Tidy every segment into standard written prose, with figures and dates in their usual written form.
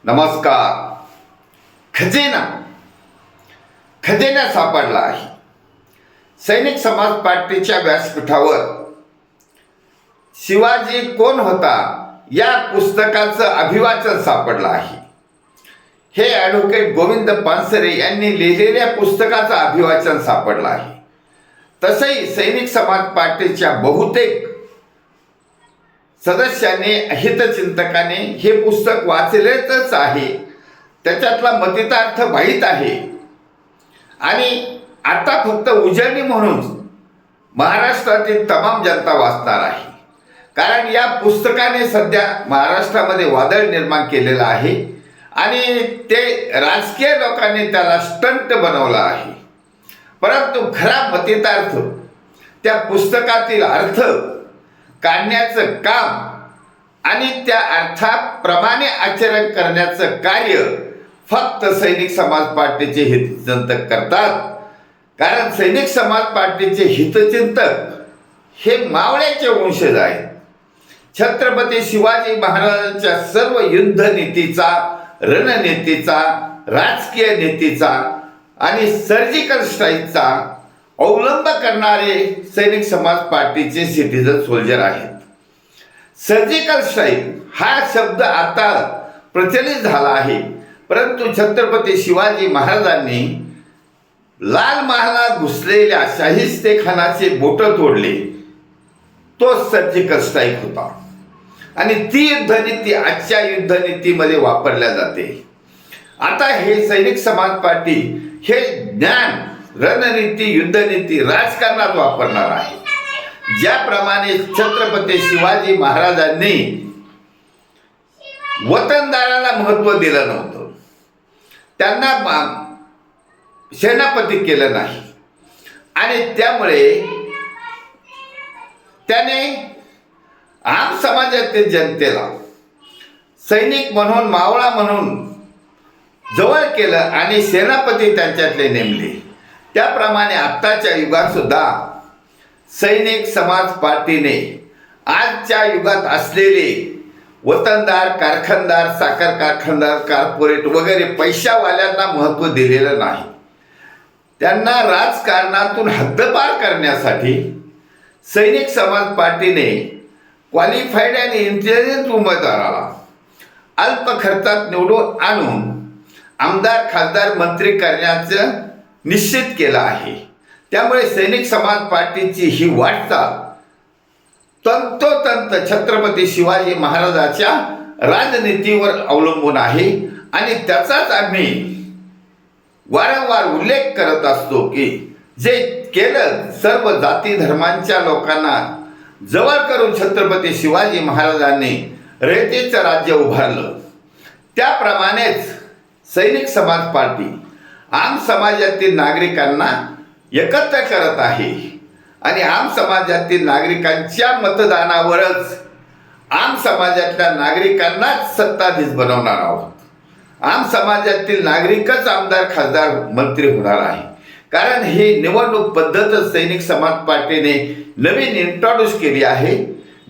नमस्कार. खजिना सापडला आहे. सैनिक समाज पार्टीच्या व्यासपीठावर शिवाजी कोण होता या पुस्तकाचं अभिवाचन सापडलं आहे. हे ॲडव्होकेट गोविंद पानसरे यांनी लिहिलेल्या पुस्तकाचं अभिवाचन सापडलं आहे. तसंही सैनिक समाज पार्टीच्या बहुतेक सदस्यांनी हितचिंतकाने हे पुस्तक वाचलेच आहे. त्याच्यातला मतितार्थ माहीत आहे आणि आता फक्त उजळणी म्हणून महाराष्ट्रातील तमाम जनता वाचणार आहे. कारण या पुस्तकाने सध्या महाराष्ट्रामध्ये वादळ निर्माण केलेलं आहे आणि ते राजकीय लोकांनी त्याला स्टंट बनवला आहे. परंतु खरा मतितार्थ त्या पुस्तकातील अर्थ काढण्याचं काम आणि त्या अर्थाप्रमाणे आचरण करण्याचं कार्य फक्त सैनिक समाज पार्टीचे हितचिंतक करतात. कारण सैनिक समाज पार्टीचे हितचिंतक हे मावळ्याचे वंशज आहेत. छत्रपती शिवाजी महाराजांच्या सर्व युद्ध नीतीचा, रणनीतीचा, राजकीय नीतीचा आणि सर्जिकल स्ट्राईकचा अवलंब करणारे सैनिक समाज पार्टीचे सिटिझन सोल्जर आहेत. सर्जिकल स्ट्राईक हा शब्द आता प्रचलित झाला आहे. परंतु छत्रपती शिवाजी महाराजांनी लाल महालात घुसलेल्या शाहिस्तेखानाचे बोटं तोडले. तो सर्जिकल स्ट्राईक होता आणि ती युद्धनीती आजच्या युद्धनीतीमध्ये वापरल्या जाते. आता हे सैनिक समाज पार्टी हे ज्ञान रणनीती, युद्धनीती राजकारणात वापरणार आहे. ज्याप्रमाणे छत्रपती शिवाजी महाराजांनी वतनदाराला महत्त्व दिलं नव्हतं, त्यांना सेनापती केलं नाही आणि त्यामुळे त्याने आम समाजातील जनतेला सैनिक म्हणून, मावळा म्हणून जवळ केलं आणि सेनापती त्यांच्यातले नेमले. त्याप्रमाणे आत्ताच्या युगात सुद्धा सैनिक समाज पार्टीने आजच्या युगात असलेले वतनदार, कारखानदार, साखर कारखानदार, कॉर्पोरेट वगैरे पैशावाल्यांना महत्त्व दिलेलं नाही. त्यांना राजकारणातून हद्दपार करण्यासाठी सैनिक समाज पार्टीने क्वालिफाईड आणि इंटेलिजंट उमेदवाराला अल्प खर्चात निवडून आणून आमदार, खासदार, मंत्री करण्याचं निश्चित केलं आहे. त्यामुळे सैनिक समाज पार्टीची ही वाटचाल तंतोतंत छत्रपती शिवाजी महाराजाच्या राजनीतीवर अवलंबून आहे आणि त्याचाच आम्ही वारंवार उल्लेख करत असतो की जे केलं सर्व जाती धर्मांच्या लोकांना जवळ करून छत्रपती शिवाजी महाराजांनी रयतेचं राज्य उभारलं. त्याप्रमाणेच सैनिक समाज पार्टी आम समाजातील नागरिकांना एकत्र करत आहे आणि आम समाजातील नागरिकांच्या मतदानावरच आम समाजातल्या नागरिकांनाच सत्ताधीश बनवणार आहोत. आम समाजातील नागरिकच आमदार, खासदार, मंत्री होणार आहे. कारण ही निवडणूक पद्धतच सैनिक समाज पार्टीने नवीन इंट्रोड्यूस केली आहे,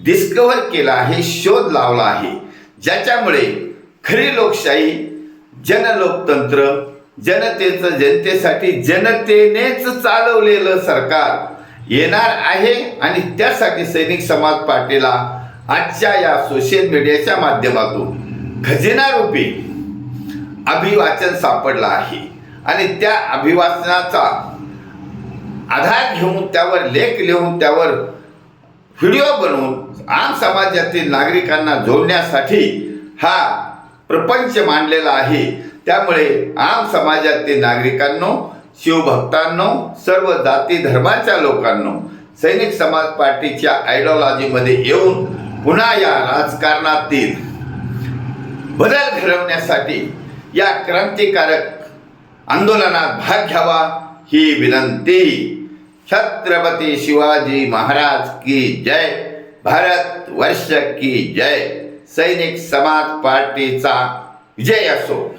डिस्कव्हर केला आहे, शोध लावला आहे. ज्याच्यामुळे खरी लोकशाही, जनलोकतंत्र, जनतेचं जनतेसाठी जनतेनेच चालवलेलं सरकार येणार आहे. आणि त्यासाठी सैनिक समाज पार्टीला आजच्या या सोशल मीडियाच्या माध्यमातून खजिनारूपी अभिवाचन सापडलं आहे आणि त्या अभिवाचनाचा आधार घेऊन, त्यावर लेख लिहून, त्यावर व्हिडिओ बनवून आम समाजातील नागरिकांना जोडण्यासाठी हा प्रपंच मांडलेला आहे. त्यामुळे आम समाजातील नागरिकांनो, शिवभक्तांनो, सर्व जाती धर्माच्या लोकांनो, सैनिक समाज पार्टीच्या आयडिओलॉजीमध्ये येऊन पुन्हा या राजकारणातील बदल घडवण्यासाठी या क्रांतिकारक आंदोलनात भाग घ्यावा ही विनंती. छत्रपती शिवाजी महाराज की जय. भारत वर्ष की जय. सैनिक समाज पार्टीचा विजय असो.